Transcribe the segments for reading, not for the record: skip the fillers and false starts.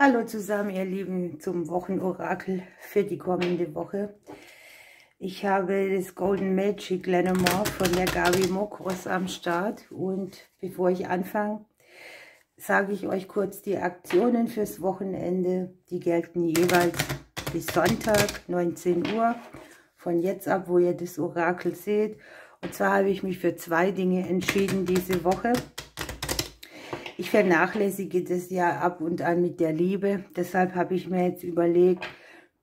Hallo zusammen, ihr Lieben, zum Wochenorakel für die kommende Woche. Ich habe das Golden Magic Lenormand von der Gaby Mokros am Start. Und bevor ich anfange, sage ich euch kurz die Aktionen fürs Wochenende. Die gelten jeweils bis Sonntag, 19 Uhr, von jetzt ab, wo ihr das Orakel seht. Und zwar habe ich mich für zwei Dinge entschieden diese Woche. Ich vernachlässige das ja ab und an mit der Liebe. Deshalb habe ich mir jetzt überlegt,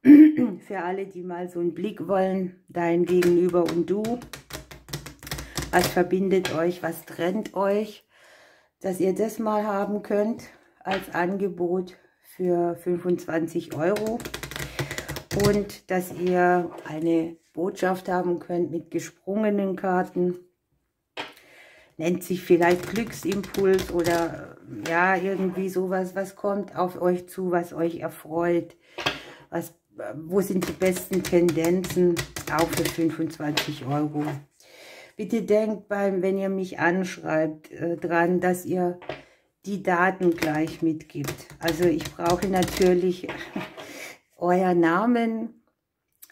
für alle, die mal so einen Blick wollen, dein Gegenüber und du, was verbindet euch, was trennt euch, dass ihr das mal haben könnt als Angebot für 25 € und dass ihr eine Botschaft haben könnt mit gesprungenen Karten. Nennt sich vielleicht Glücksimpuls oder ja, irgendwie sowas, was kommt auf euch zu, was euch erfreut, wo sind die besten Tendenzen, auch für 25 €. Bitte denkt wenn ihr mich anschreibt, dran, dass ihr die Daten gleich mitgibt. Also ich brauche natürlich euer Namen,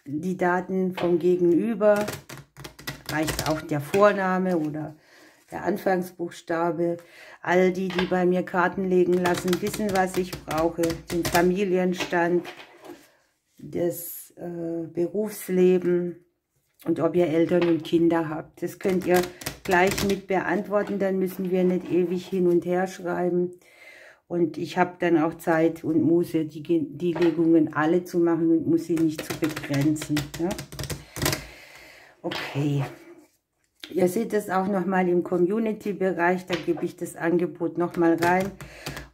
die Daten vom Gegenüber, reicht auch der Vorname oder der Anfangsbuchstabe. All die, die bei mir Karten legen lassen, wissen, was ich brauche. Den Familienstand, das Berufsleben und ob ihr Eltern und Kinder habt. Das könnt ihr gleich mit beantworten, dann müssen wir nicht ewig hin und her schreiben. Und ich habe dann auch Zeit und Muße, die Legungen alle zu machen und muss sie nicht zu begrenzen. Ja? Okay. Ihr seht es auch nochmal im Community-Bereich, da gebe ich das Angebot nochmal rein.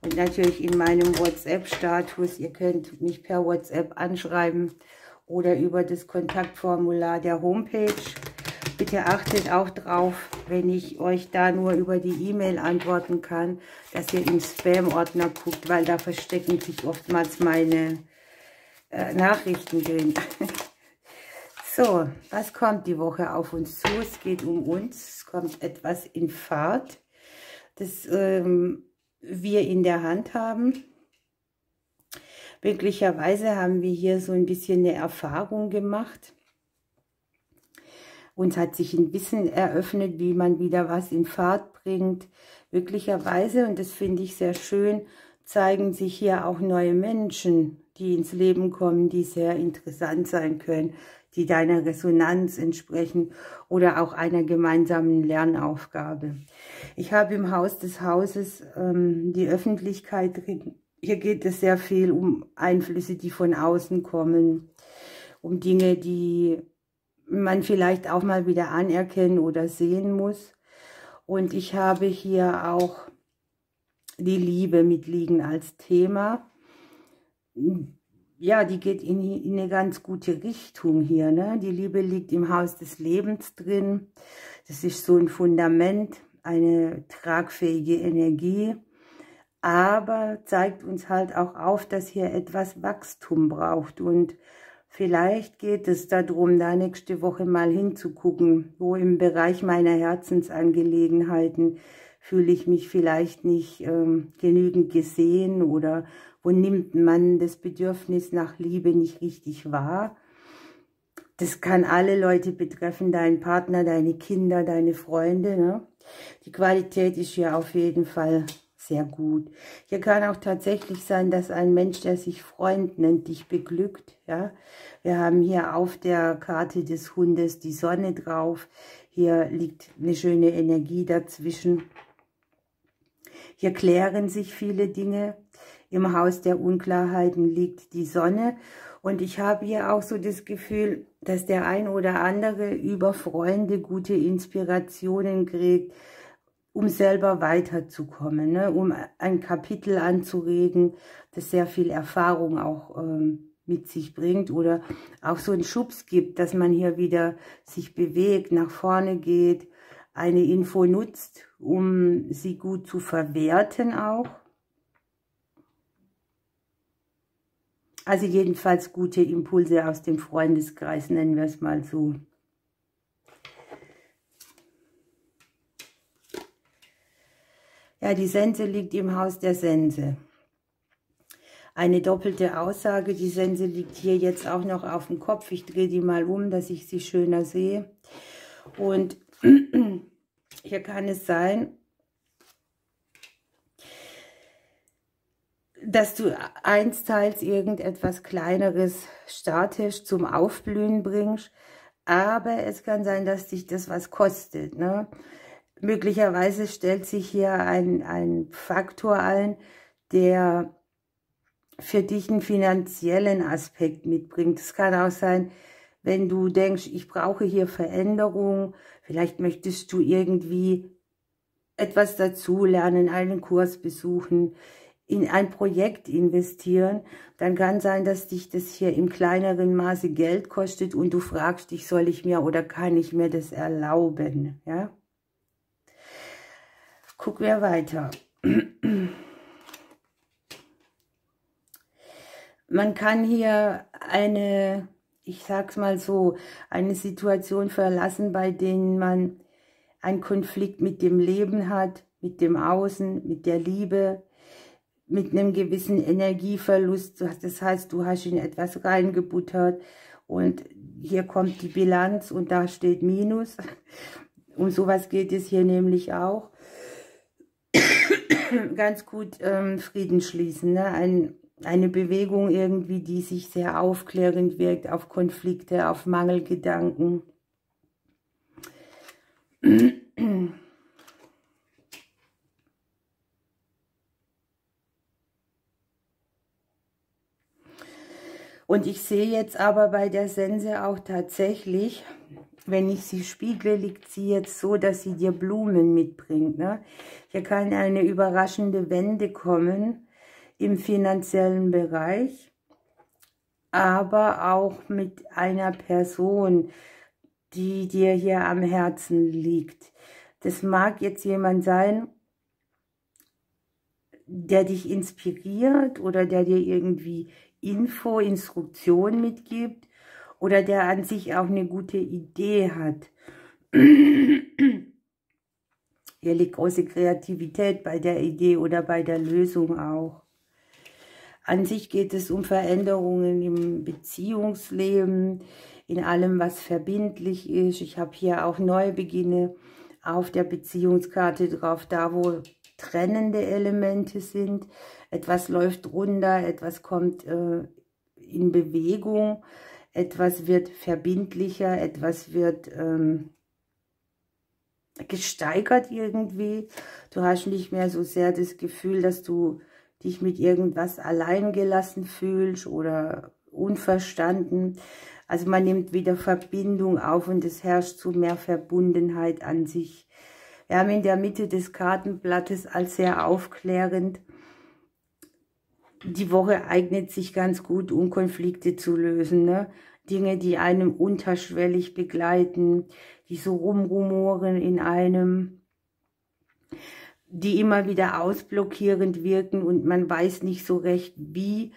Und natürlich in meinem WhatsApp-Status, ihr könnt mich per WhatsApp anschreiben oder über das Kontaktformular der Homepage. Bitte achtet auch drauf, wenn ich euch da nur über die E-Mail antworten kann, dass ihr im Spam-Ordner guckt, weil da verstecken sich oftmals meine Nachrichten drin. So, was kommt die Woche auf uns zu? Es geht um uns, es kommt etwas in Fahrt, das wir in der Hand haben. Möglicherweise haben wir hier so ein bisschen eine Erfahrung gemacht. Uns hat sich ein Wissen eröffnet, wie man wieder was in Fahrt bringt. Möglicherweise, und das finde ich sehr schön, zeigen sich hier auch neue Menschen, die ins Leben kommen, die sehr interessant sein können, die deiner Resonanz entsprechen oder auch einer gemeinsamen Lernaufgabe. Ich habe im Haus des Hauses die Öffentlichkeit drin. Hier geht es sehr viel um Einflüsse, die von außen kommen, um Dinge, die man vielleicht auch mal wieder anerkennen oder sehen muss. Und ich habe hier auch die Liebe mitliegen als Thema. Ja, die geht in eine ganz gute Richtung hier, ne? Die Liebe liegt im Haus des Lebens drin. Das ist so ein Fundament, eine tragfähige Energie. Aber zeigt uns halt auch auf, dass hier etwas Wachstum braucht. Und vielleicht geht es darum, da nächste Woche mal hinzugucken, wo im Bereich meiner Herzensangelegenheiten fühle ich mich vielleicht nicht genügend gesehen oder wo nimmt man das Bedürfnis nach Liebe nicht richtig wahr. Das kann alle Leute betreffen, deinen Partner, deine Kinder, deine Freunde. Ne? Die Qualität ist hier auf jeden Fall sehr gut. Hier kann auch tatsächlich sein, dass ein Mensch, der sich Freund nennt, dich beglückt. Ja? Wir haben hier auf der Karte des Hundes die Sonne drauf. Hier liegt eine schöne Energie dazwischen. Hier klären sich viele Dinge. Im Haus der Unklarheiten liegt die Sonne. Und ich habe hier auch so das Gefühl, dass der ein oder andere über Freunde gute Inspirationen kriegt, um selber weiterzukommen, ne? Um ein Kapitel anzuregen, das sehr viel Erfahrung auch mit sich bringt oder auch so einen Schubs gibt, dass man hier wieder sich bewegt, nach vorne geht, eine Info nutzt, um sie gut zu verwerten auch. Also jedenfalls gute Impulse aus dem Freundeskreis, nennen wir es mal so. Ja, die Sense liegt im Haus der Sense. eine doppelte Aussage. Die Sense liegt hier jetzt auch noch auf dem Kopf. Ich drehe die mal um, dass ich sie schöner sehe. Und hier kann es sein, dass du einsteils irgendetwas Kleineres startest, zum Aufblühen bringst. Aber es kann sein, dass dich das was kostet, ne? Möglicherweise stellt sich hier ein Faktor ein, der für dich einen finanziellen Aspekt mitbringt. Es kann auch sein, wenn du denkst, ich brauche hier Veränderung, vielleicht möchtest du irgendwie etwas dazulernen, einen Kurs besuchen, in ein Projekt investieren, dann kann sein, dass dich das hier im kleineren Maße Geld kostet und du fragst dich, soll ich mir oder kann ich mir das erlauben, ja? Gucken wir weiter. Man kann hier ich sag's mal so, eine Situation verlassen, bei denen man einen Konflikt mit dem Leben hat, mit dem Außen, mit der Liebe, mit einem gewissen Energieverlust. Das heißt, du hast in etwas reingebuttert und hier kommt die Bilanz und da steht Minus. Um sowas geht es hier nämlich auch. Ganz gut Frieden schließen, ne? Eine Bewegung irgendwie, die sich sehr aufklärend wirkt auf Konflikte, auf Mangelgedanken. Und ich sehe jetzt aber bei der Sense auch tatsächlich, wenn ich sie spiegle, liegt sie jetzt so, dass sie dir Blumen mitbringt, ne? Hier kann eine überraschende Wende kommen im finanziellen Bereich, aber auch mit einer Person, die dir hier am Herzen liegt. Das mag jetzt jemand sein, der dich inspiriert oder der dir irgendwie Instruktion mitgibt oder der an sich auch eine gute Idee hat. Hier liegt große Kreativität bei der Idee oder bei der Lösung auch. An sich geht es um Veränderungen im Beziehungsleben, in allem, was verbindlich ist. Ich habe hier auch Neubeginne auf der Beziehungskarte drauf, da wo trennende Elemente sind. Etwas läuft runter, etwas kommt in Bewegung, etwas wird verbindlicher, etwas wird gesteigert irgendwie. Du hast nicht mehr so sehr das Gefühl, dass du dich mit irgendwas alleingelassen fühlst oder unverstanden. Also man nimmt wieder Verbindung auf und es herrscht so mehr Verbundenheit an sich. Wir haben in der Mitte des Kartenblattes als sehr aufklärend. Die Woche eignet sich ganz gut, um Konflikte zu lösen, ne? Dinge, die einem unterschwellig begleiten, die so rumrumoren in einem, die immer wieder ausblockierend wirken und man weiß nicht so recht, wie,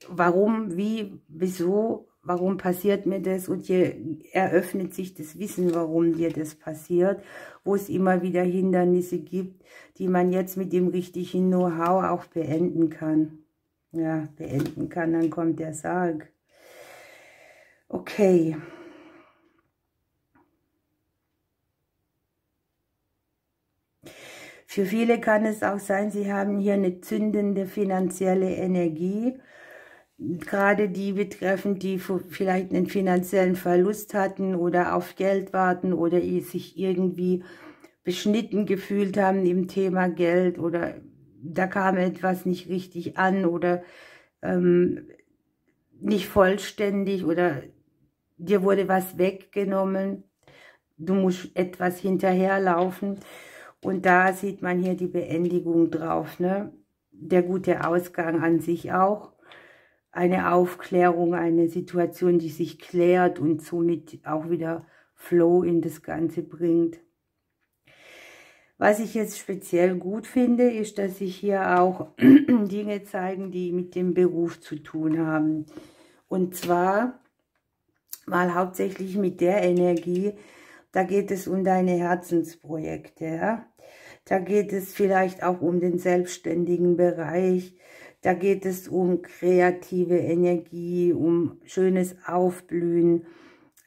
warum, wie, wieso, warum passiert mir das, und hier eröffnet sich das Wissen, warum dir das passiert, wo es immer wieder Hindernisse gibt, die man jetzt mit dem richtigen Know-how auch beenden kann. Ja, beenden kann, dann kommt der Sarg. Okay. Für viele kann es auch sein, sie haben hier eine zündende finanzielle Energie, gerade die betreffend, die vielleicht einen finanziellen Verlust hatten oder auf Geld warten oder sich irgendwie beschnitten gefühlt haben im Thema Geld oder da kam etwas nicht richtig an oder nicht vollständig oder dir wurde was weggenommen, du musst etwas hinterherlaufen. Und da sieht man hier die Beendigung drauf, ne? Der gute Ausgang an sich auch. Eine Aufklärung, eine Situation, die sich klärt und somit auch wieder Flow in das Ganze bringt. Was ich jetzt speziell gut finde, ist, dass sich hier auch Dinge zeigen, die mit dem Beruf zu tun haben. Und zwar mal hauptsächlich mit der Energie, da geht es um deine Herzensprojekte, ja? Da geht es vielleicht auch um den selbstständigen Bereich. Da geht es um kreative Energie, um schönes Aufblühen.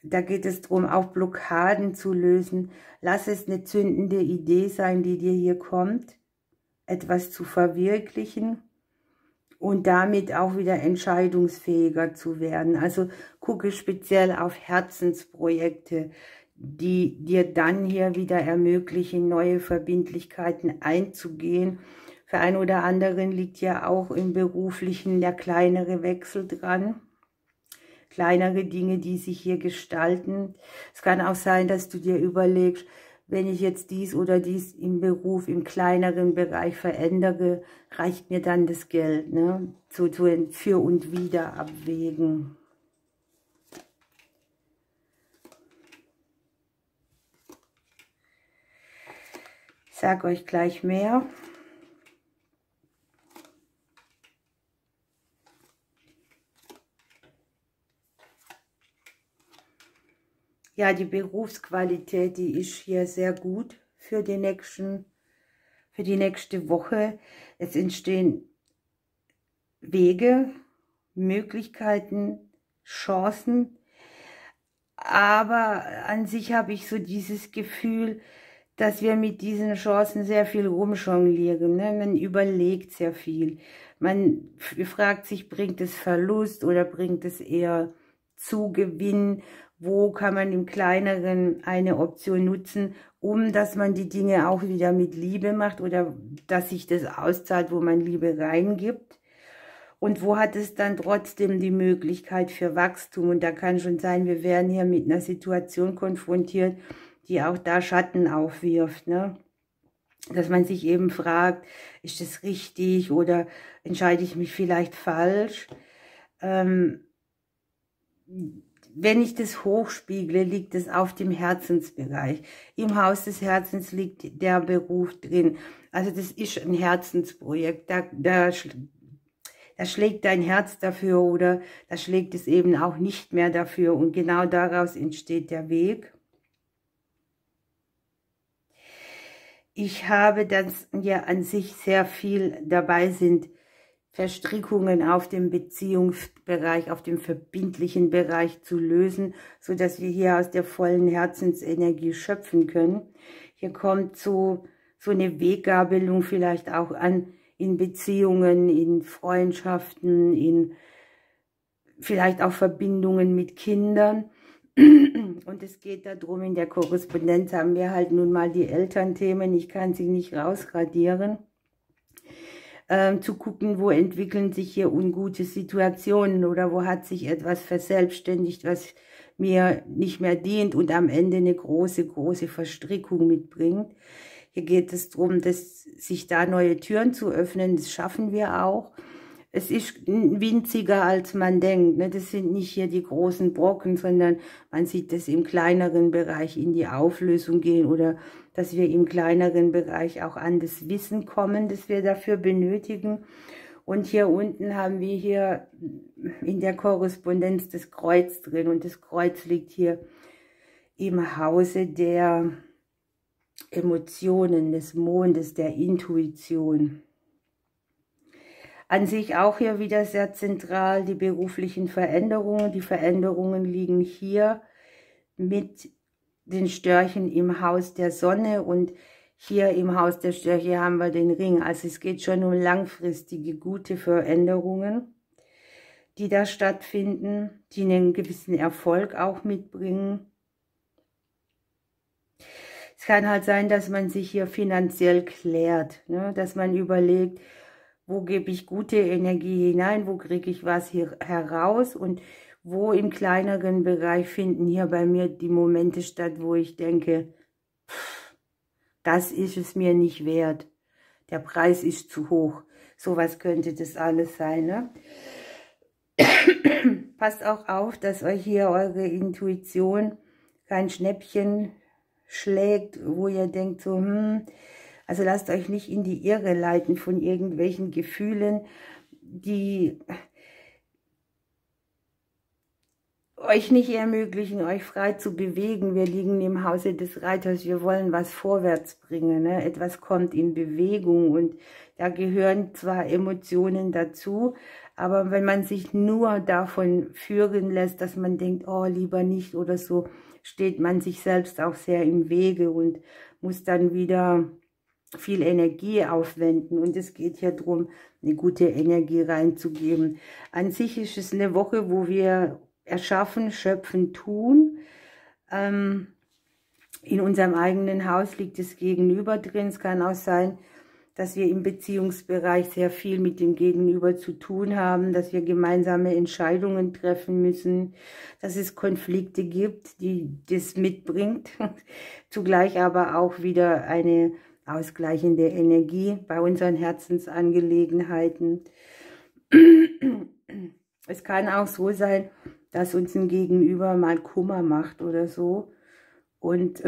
Da geht es darum, auch Blockaden zu lösen. Lass es eine zündende Idee sein, die dir hier kommt, etwas zu verwirklichen und damit auch wieder entscheidungsfähiger zu werden. Also gucke speziell auf Herzensprojekte, die dir dann hier wieder ermöglichen, neue Verbindlichkeiten einzugehen. Für einen oder anderen liegt ja auch im Beruflichen der kleinere Wechsel dran. Kleinere Dinge, die sich hier gestalten. Es kann auch sein, dass du dir überlegst, wenn ich jetzt dies oder dies im Beruf, im kleineren Bereich verändere, reicht mir dann das Geld, ne? So ein Für und Wider abwägen. Ich sage euch gleich mehr. Ja, die Berufsqualität, die ist hier sehr gut für die nächste Woche. Es entstehen Wege, Möglichkeiten, Chancen. Aber an sich habe ich so dieses Gefühl, dass wir mit diesen Chancen sehr viel rumjonglieren. Ne? Man überlegt sehr viel. Man fragt sich, bringt es Verlust oder bringt es eher Zugewinn? Wo kann man im Kleineren eine Option nutzen, dass man die Dinge auch wieder mit Liebe macht oder dass sich das auszahlt, wo man Liebe reingibt? Und wo hat es dann trotzdem die Möglichkeit für Wachstum? Und da kann schon sein, wir werden hier mit einer Situation konfrontiert, die auch da Schatten aufwirft, ne? Dass man sich eben fragt, ist das richtig oder entscheide ich mich vielleicht falsch? Wenn ich das hochspiegle, liegt es auf dem Herzensbereich. Im Haus des Herzens liegt der Beruf drin. Also das ist ein Herzensprojekt. Da schlägt dein Herz dafür oder da schlägt es eben auch nicht mehr dafür. Und genau daraus entsteht der Weg. Ich habe, dass ja an sich sehr viel dabei sind, Verstrickungen auf dem Beziehungsbereich, auf dem verbindlichen Bereich zu lösen, so dass wir hier aus der vollen Herzensenergie schöpfen können. Hier kommt so eine Weggabelung vielleicht auch an in Beziehungen, in Freundschaften, in vielleicht auch Verbindungen mit Kindern. Und es geht darum, in der Korrespondenz haben wir halt nun mal die Elternthemen, ich kann sie nicht rausradieren. Zu gucken, wo entwickeln sich hier ungute Situationen oder wo hat sich etwas verselbstständigt, was mir nicht mehr dient und am Ende eine große Verstrickung mitbringt. Hier geht es darum, sich da neue Türen zu öffnen, das schaffen wir auch. Es ist winziger, als man denkt, ne? Das sind nicht hier die großen Brocken, sondern man sieht das im kleineren Bereich in die Auflösung gehen oder dass wir im kleineren Bereich auch an das Wissen kommen, das wir dafür benötigen. Und hier unten haben wir hier in der Korrespondenz das Kreuz drin und das Kreuz liegt hier im Hause der Emotionen, des Mondes, der Intuition. An sich auch hier wieder sehr zentral die beruflichen Veränderungen. Die Veränderungen liegen hier mit den Störchen im Haus der Sonne und hier im Haus der Störche haben wir den Ring. Also es geht schon um langfristige, gute Veränderungen, die da stattfinden, die einen gewissen Erfolg auch mitbringen. Es kann halt sein, dass man sich hier finanziell klärt, ne? Dass man überlegt, wo gebe ich gute Energie hinein, wo kriege ich was hier heraus und wo im kleineren Bereich finden hier bei mir die Momente statt, wo ich denke, das ist es mir nicht wert, der Preis ist zu hoch. Sowas könnte das alles sein, ne? Passt auch auf, dass euch hier eure Intuition kein Schnäppchen schlägt, wo ihr denkt so, also lasst euch nicht in die Irre leiten von irgendwelchen Gefühlen, die euch nicht ermöglichen, euch frei zu bewegen. Wir liegen im Hause des Reiters, wir wollen was vorwärts bringen, ne? Etwas kommt in Bewegung und da gehören zwar Emotionen dazu, aber wenn man sich nur davon führen lässt, dass man denkt, oh, lieber nicht oder so, steht man sich selbst auch sehr im Wege und muss dann wieder viel Energie aufwenden. Und es geht hier darum, eine gute Energie reinzugeben. An sich ist es eine Woche, wo wir erschaffen, schöpfen, tun. In unserem eigenen Haus liegt das Gegenüber drin. Es kann auch sein, dass wir im Beziehungsbereich sehr viel mit dem Gegenüber zu tun haben, dass wir gemeinsame Entscheidungen treffen müssen, dass es Konflikte gibt, die das mitbringt. Zugleich aber auch wieder eine ausgleichende Energie bei unseren Herzensangelegenheiten. Es kann auch so sein, dass uns ein Gegenüber mal Kummer macht oder so. Und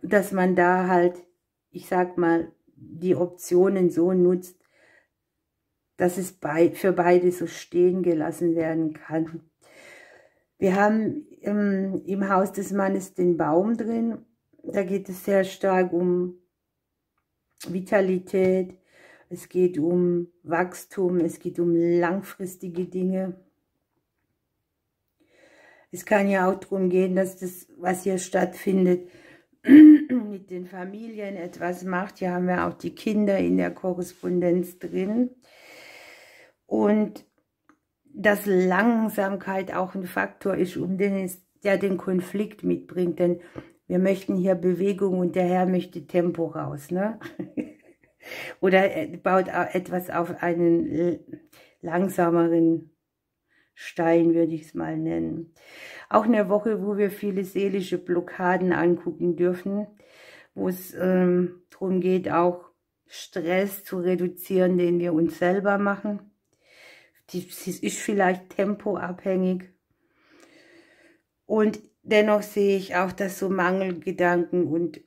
dass man da halt, ich sag mal, die Optionen so nutzt, dass es für beide so stehen gelassen werden kann. Wir haben im Haus des Mannes den Baum drin. Da geht es sehr stark um Vitalität, es geht um Wachstum, es geht um langfristige Dinge. Es kann ja auch darum gehen, dass das, was hier stattfindet, mit den Familien etwas macht. Hier haben wir auch die Kinder in der Korrespondenz drin. Und dass Langsamkeit auch ein Faktor ist, der den Konflikt mitbringt. Denn wir möchten hier Bewegung und der Herr möchte Tempo raus, ne? Oder er baut etwas auf einen langsameren Stein, würde ich es mal nennen. Auch eine Woche, wo wir viele seelische Blockaden angucken dürfen, wo es darum geht, auch Stress zu reduzieren, den wir uns selber machen. Es ist vielleicht tempoabhängig. Und dennoch sehe ich auch, dass so Mangelgedanken und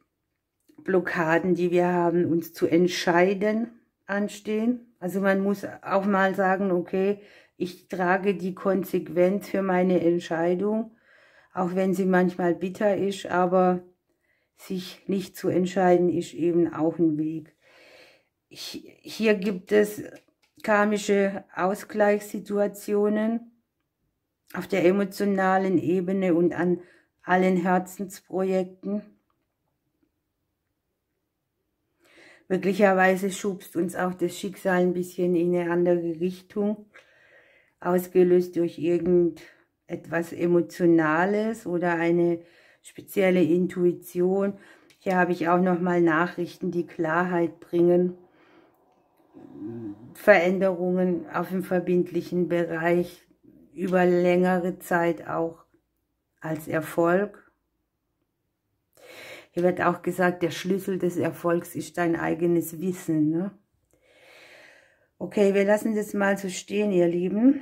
Blockaden, die wir haben, uns zu entscheiden, anstehen. Also man muss auch mal sagen, okay, ich trage die Konsequenz für meine Entscheidung, auch wenn sie manchmal bitter ist, aber sich nicht zu entscheiden, ist eben auch ein Weg. Hier gibt es karmische Ausgleichssituationen auf der emotionalen Ebene und an allen Herzensprojekten. Möglicherweise schubst uns auch das Schicksal ein bisschen in eine andere Richtung, ausgelöst durch irgendetwas Emotionales oder eine spezielle Intuition. Hier habe ich auch nochmal Nachrichten, die Klarheit bringen, Veränderungen auf dem verbindlichen Bereich über längere Zeit auch als Erfolg. Hier wird auch gesagt, der Schlüssel des Erfolgs ist dein eigenes Wissen, ne? Okay, wir lassen das mal so stehen, ihr Lieben.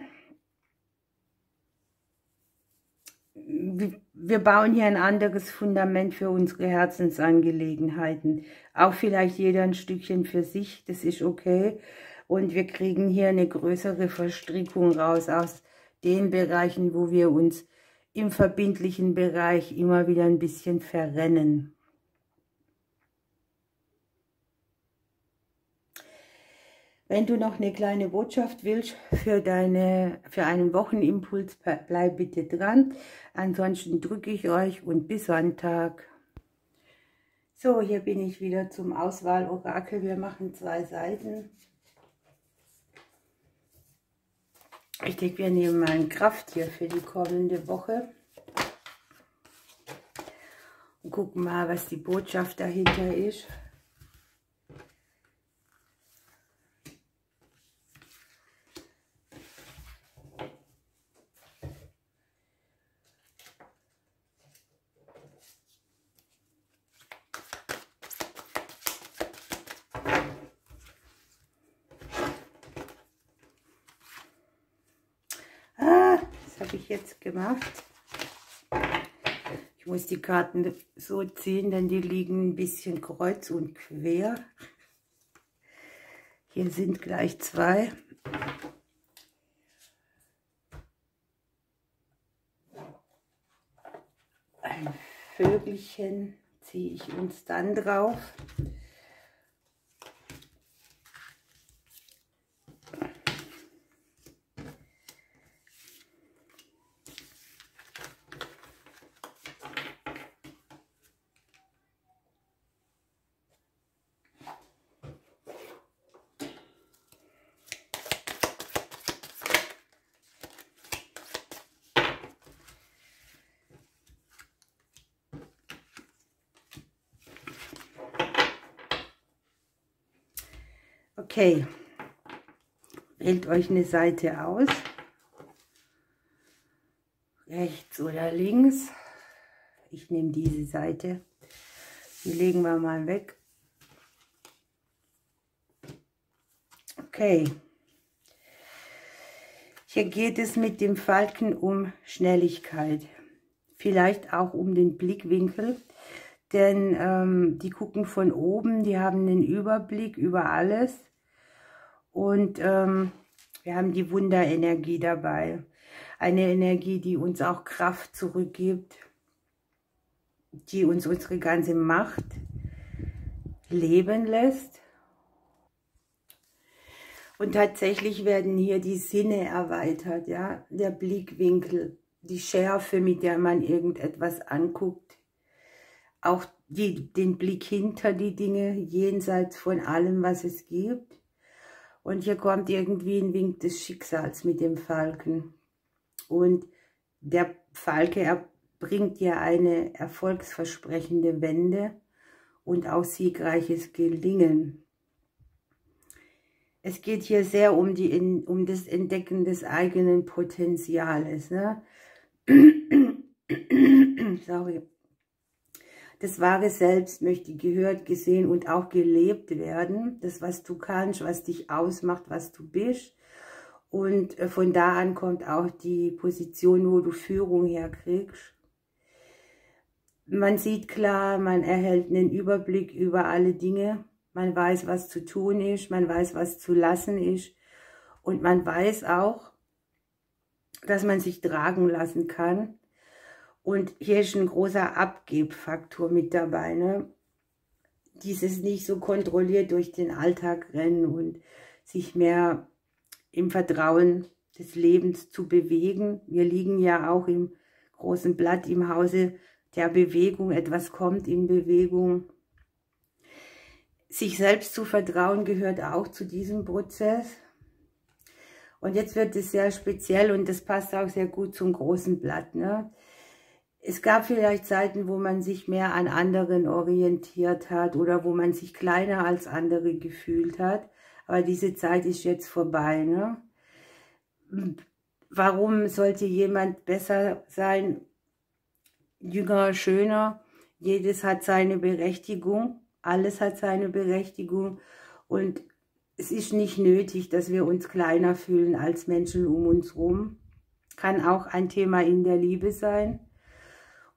Wir bauen hier ein anderes Fundament für unsere Herzensangelegenheiten. Auch vielleicht jeder ein Stückchen für sich, das ist okay. Und wir kriegen hier eine größere Verstrickung raus aus den Bereichen, wo wir uns im verbindlichen Bereich immer wieder ein bisschen verrennen. Wenn du noch eine kleine Botschaft willst für einen Wochenimpuls, bleib bitte dran. Ansonsten drücke ich euch und bis Sonntag. So, hier bin ich wieder zum Auswahlorakel. Wir machen 2 Seiten. Ich denke, wir nehmen mal ein Krafttier für die kommende Woche. Und gucken mal, was die Botschaft dahinter ist. Was habe ich jetzt gemacht? Ich muss die Karten so ziehen, denn die liegen ein bisschen kreuz und quer. Hier sind gleich 2. ein Vögelchen ziehe ich uns dann drauf. Okay, wählt euch eine Seite aus, rechts oder links. Ich nehme diese Seite, die legen wir mal weg. Okay, hier geht es mit dem Falken um Schnelligkeit, vielleicht auch um den Blickwinkel, denn die gucken von oben, die haben einen Überblick über alles. Und wir haben die Wunderenergie dabei. Eine Energie, die uns auch Kraft zurückgibt, die uns unsere ganze Macht leben lässt. Und tatsächlich werden hier die Sinne erweitert, ja, der Blickwinkel, die Schärfe, mit der man irgendetwas anguckt, auch den Blick hinter die Dinge, jenseits von allem, was es gibt. Und hier kommt irgendwie ein Wink des Schicksals mit dem Falken. Und der Falke erbringt ja eine erfolgsversprechende Wende und auch siegreiches Gelingen. Es geht hier sehr um das Entdecken des eigenen Potenziales. Ne? Sorry. Das wahre Selbst möchte gehört, gesehen und auch gelebt werden. Das, was du kannst, was dich ausmacht, was du bist. Und von da an kommt auch die Position, wo du Führung herkriegst. Man sieht klar, man erhält einen Überblick über alle Dinge. Man weiß, was zu tun ist, man weiß, was zu lassen ist. Und man weiß auch, dass man sich tragen lassen kann. Und hier ist ein großer Abgebfaktor mit dabei, ne? Dieses nicht so kontrolliert durch den Alltag rennen und sich mehr im Vertrauen des Lebens zu bewegen. Wir liegen ja auch im großen Blatt im Hause der Bewegung. Etwas kommt in Bewegung. Sich selbst zu vertrauen gehört auch zu diesem Prozess. Und jetzt wird es sehr speziell und das passt auch sehr gut zum großen Blatt, ne? Es gab vielleicht Zeiten, wo man sich mehr an anderen orientiert hat oder wo man sich kleiner als andere gefühlt hat. Aber diese Zeit ist jetzt vorbei, ne? Warum sollte jemand besser sein, jünger, schöner? Jedes hat seine Berechtigung, alles hat seine Berechtigung. Und es ist nicht nötig, dass wir uns kleiner fühlen als Menschen um uns herum. Kann auch ein Thema in der Liebe sein.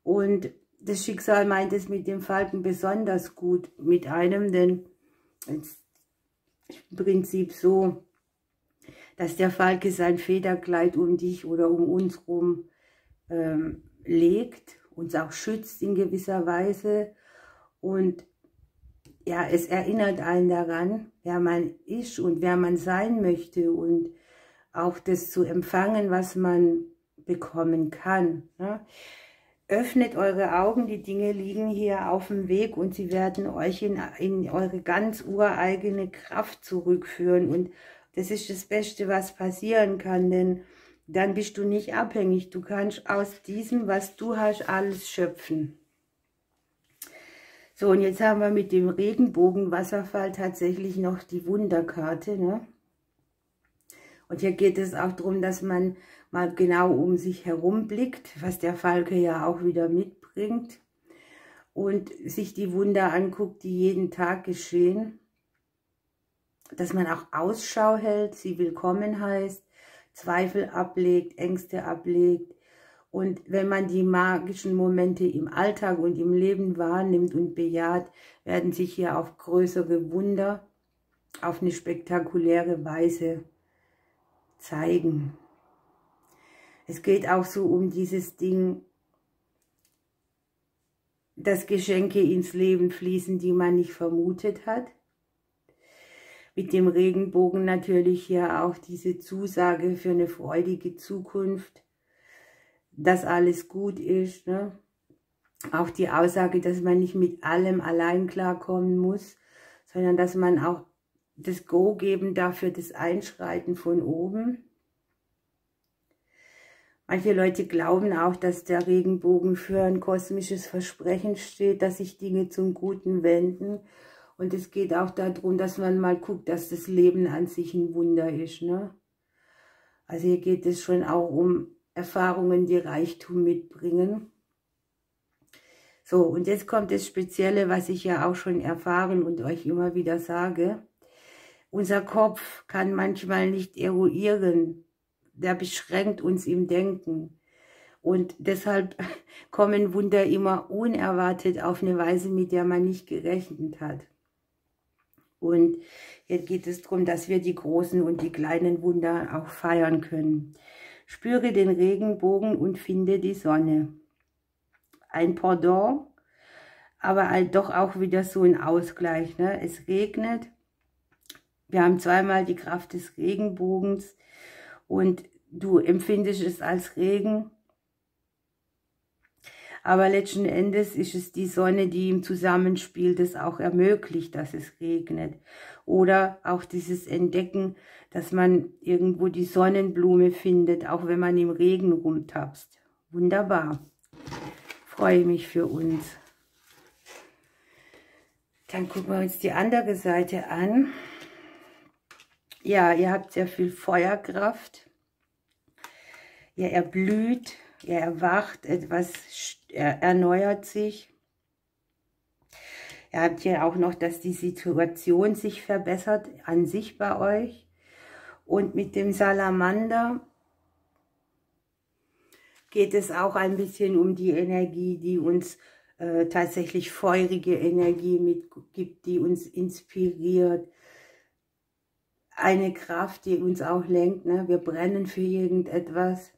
Und das Schicksal meint es mit dem Falken besonders gut mit einem, denn es ist im Prinzip so, dass der Falke sein Federkleid um dich oder um uns rum legt, uns auch schützt in gewisser Weise. Und ja, es erinnert einen daran, wer man ist und wer man sein möchte und auch das zu empfangen, was man bekommen kann, ne? Öffnet eure Augen, die Dinge liegen hier auf dem Weg und sie werden euch in eure ganz ureigene Kraft zurückführen. Und das ist das Beste, was passieren kann, denn dann bist du nicht abhängig. Du kannst aus diesem, was du hast, alles schöpfen. So, und jetzt haben wir mit dem Regenbogenwasserfall tatsächlich noch die Wunderkarte, ne? Und hier geht es auch darum, dass man mal genau um sich herum blickt, was der Falke ja auch wieder mitbringt. Und sich die Wunder anguckt, die jeden Tag geschehen. Dass man auch Ausschau hält, sie willkommen heißt, Zweifel ablegt, Ängste ablegt. Und wenn man die magischen Momente im Alltag und im Leben wahrnimmt und bejaht, werden sich hier auf größere Wunder, auf eine spektakuläre Weise zeigen. Es geht auch so um dieses Ding, dass Geschenke ins Leben fließen, die man nicht vermutet hat. Mit dem Regenbogen natürlich hier auch diese Zusage für eine freudige Zukunft, dass alles gut ist, ne? Auch die Aussage, dass man nicht mit allem allein klarkommen muss, sondern dass man auch das Go geben darf für das Einschreiten von oben. Manche Leute glauben auch, dass der Regenbogen für ein kosmisches Versprechen steht, dass sich Dinge zum Guten wenden. Und es geht auch darum, dass man mal guckt, dass das Leben an sich ein Wunder ist, ne? Also hier geht es schon auch um Erfahrungen, die Reichtum mitbringen. So, und jetzt kommt das Spezielle, was ich ja auch schon erfahren und euch immer wieder sage. Unser Kopf kann manchmal nicht eruieren. Der beschränkt uns im Denken. Und deshalb kommen Wunder immer unerwartet auf eine Weise, mit der man nicht gerechnet hat. Und jetzt geht es darum, dass wir die großen und die kleinen Wunder auch feiern können. Spüre den Regenbogen und finde die Sonne. Ein Pendant, aber halt doch auch wieder so ein Ausgleich, ne? Es regnet. Wir haben zweimal die Kraft des Regenbogens. Und du empfindest es als Regen, aber letzten Endes ist es die Sonne, die im Zusammenspiel das auch ermöglicht, dass es regnet. Oder auch dieses Entdecken, dass man irgendwo die Sonnenblume findet, auch wenn man im Regen rumtapst. Wunderbar. Freue mich für uns. Dann gucken wir uns die andere Seite an. Ja, ihr habt sehr viel Feuerkraft. Ihr erblüht, ihr erwacht, etwas erneuert sich. Ihr habt hier auch noch, dass die Situation sich verbessert an sich bei euch. Und mit dem Salamander geht es auch ein bisschen um die Energie, die uns tatsächlich feurige Energie mitgibt, die uns inspiriert. Eine Kraft, die uns auch lenkt, ne? Wir brennen für irgendetwas.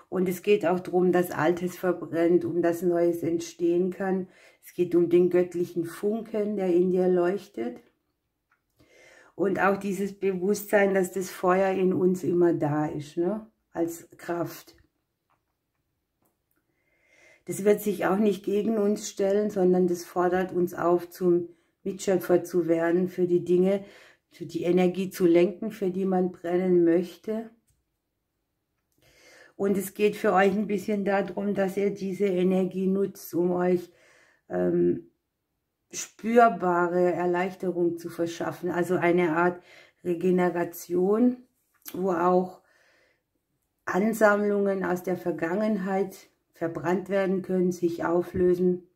Und es geht auch darum, dass Altes verbrennt, um dass Neues entstehen kann. Es geht um den göttlichen Funken, der in dir leuchtet. Und auch dieses Bewusstsein, dass das Feuer in uns immer da ist, ne? Als Kraft. Das wird sich auch nicht gegen uns stellen, sondern das fordert uns auf, zum Mitschöpfer zu werden für die Dinge, für die Energie zu lenken, für die man brennen möchte. Und es geht für euch ein bisschen darum, dass ihr diese Energie nutzt, um euch spürbare Erleichterung zu verschaffen. Also eine Art Regeneration, wo auch Ansammlungen aus der Vergangenheit verbrannt werden können, sich auflösen.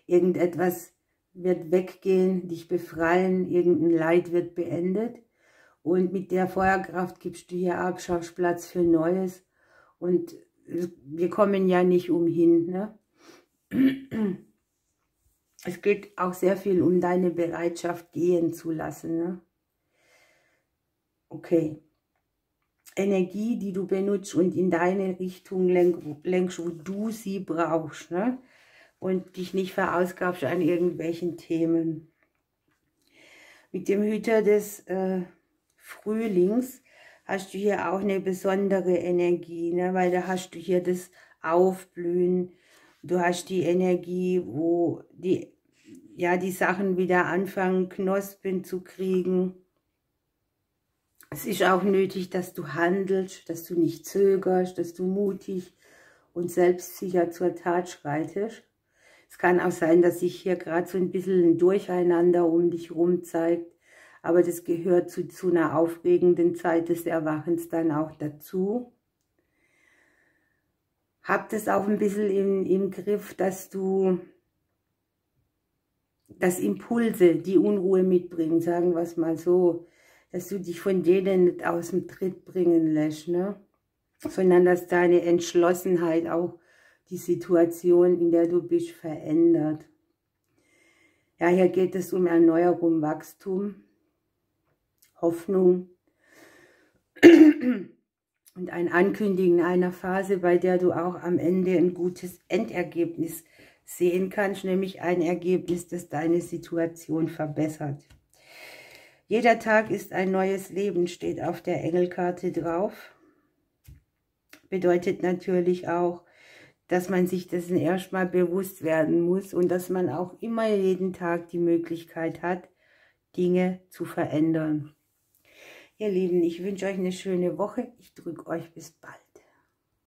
Irgendetwas wird weggehen, dich befreien, irgendein Leid wird beendet. Und mit der Feuerkraft gibst du hier Abschaffsplatz für Neues. Und wir kommen ja nicht umhin, ne? Es geht auch sehr viel um deine Bereitschaft, gehen zu lassen, ne? Okay. Energie, die du benutzt und in deine Richtung lenkst, wo du sie brauchst, ne? Und dich nicht verausgabst an irgendwelchen Themen. Mit dem Hüter des Frühlings hast du hier auch eine besondere Energie, ne? Weil da hast du hier das Aufblühen, du hast die Energie, wo die Sachen wieder anfangen, Knospen zu kriegen. Es ist auch nötig, dass du handelst, dass du nicht zögerst, dass du mutig und selbstsicher zur Tat schreitest. Es kann auch sein, dass sich hier gerade so ein bisschen ein Durcheinander um dich herum zeigt, aber das gehört zu einer aufregenden Zeit des Erwachens dann auch dazu. Habt es auch ein bisschen im Griff, dass Impulse die Unruhe mitbringen, sagen wir es mal so, dass du dich von denen nicht aus dem Tritt bringen lässt, ne? Sondern dass deine Entschlossenheit auch die Situation, in der du bist, verändert. Ja, hier geht es um Erneuerung, Wachstum, Hoffnung und ein Ankündigen einer Phase, bei der du auch am Ende ein gutes Endergebnis sehen kannst, nämlich ein Ergebnis, das deine Situation verbessert. Jeder Tag ist ein neues Leben, steht auf der Engelkarte drauf. Bedeutet natürlich auch, dass man sich dessen erstmal bewusst werden muss und dass man auch immer jeden Tag die Möglichkeit hat, Dinge zu verändern. Ihr Lieben, ich wünsche euch eine schöne Woche. Ich drücke euch bis bald.